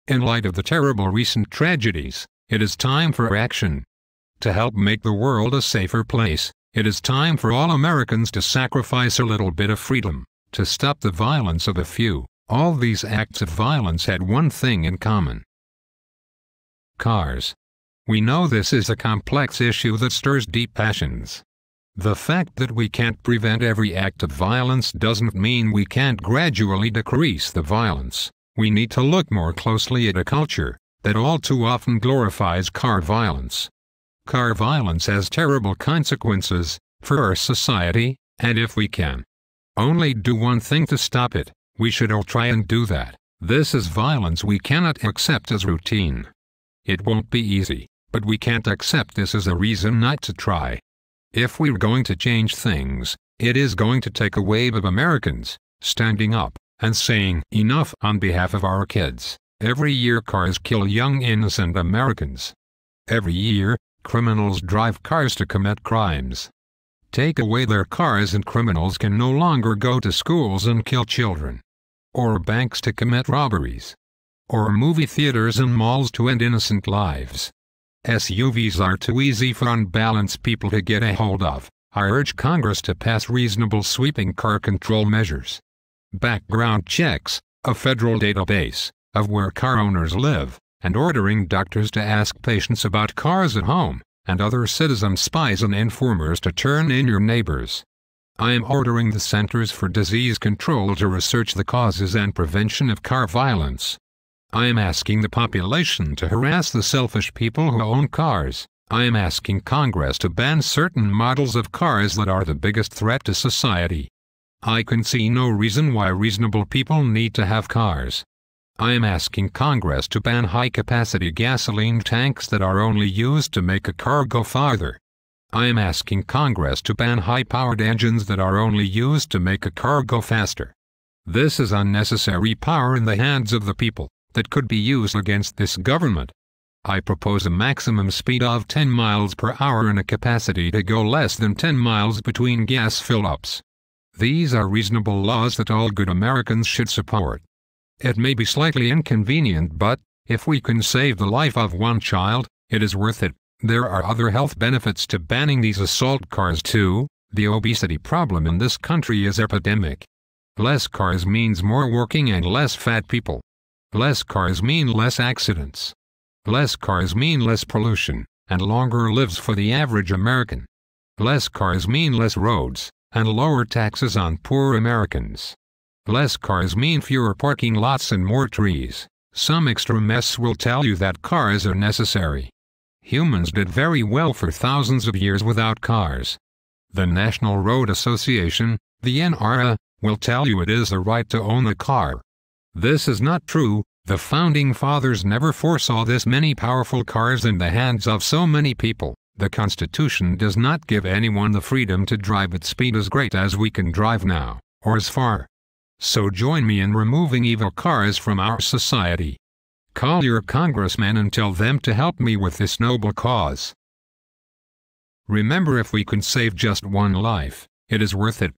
In light of the terrible recent tragedies, it is time for action. To help make the world a safer place, it is time for all Americans to sacrifice a little bit of freedom, to stop the violence of a few. All these acts of violence had one thing in common. Cars. We know this is a complex issue that stirs deep passions. The fact that we can't prevent every act of violence doesn't mean we can't gradually decrease the violence. We need to look more closely at a culture that all too often glorifies car violence. Car violence has terrible consequences for our society, and if we can only do one thing to stop it, we should all try and do that. This is violence we cannot accept as routine. It won't be easy, but we can't accept this as a reason not to try. If we're going to change things, it is going to take a wave of Americans standing up and saying enough on behalf of our kids. Every year cars kill young innocent Americans. Every year, criminals drive cars to commit crimes. Take away their cars and criminals can no longer go to schools and kill children. Or banks to commit robberies. Or movie theaters and malls to end innocent lives. SUVs are too easy for unbalanced people to get a hold of. I urge Congress to pass reasonable sweeping car control measures. Background checks, a federal database of where car owners live, and ordering doctors to ask patients about cars at home, and other citizen spies and informers to turn in your neighbors. I am ordering the Centers for Disease Control to research the causes and prevention of car violence. I am asking the population to harass the selfish people who own cars. I am asking Congress to ban certain models of cars that are the biggest threat to society. I can see no reason why reasonable people need to have cars. I am asking Congress to ban high-capacity gasoline tanks that are only used to make a car go farther. I am asking Congress to ban high-powered engines that are only used to make a car go faster. This is unnecessary power in the hands of the people that could be used against this government. I propose a maximum speed of 10 miles per hour and a capacity to go less than 10 miles between gas fill-ups. These are reasonable laws that all good Americans should support. It may be slightly inconvenient, but if we can save the life of one child, it is worth it. There are other health benefits to banning these assault cars too. The obesity problem in this country is epidemic. Less cars means more working and less fat people. Less cars mean less accidents. Less cars mean less pollution, and longer lives for the average American. Less cars mean less roads, and lower taxes on poor Americans. Less cars mean fewer parking lots and more trees. Some extremists will tell you that cars are necessary. Humans did very well for thousands of years without cars. The National Road Association, the NRA, will tell you it is the right to own a car. This is not true. The Founding Fathers never foresaw this many powerful cars in the hands of so many people. The Constitution does not give anyone the freedom to drive at speed as great as we can drive now, or as far. So join me in removing evil cars from our society. Call your congressman and tell them to help me with this noble cause. Remember, if we can save just one life, it is worth it.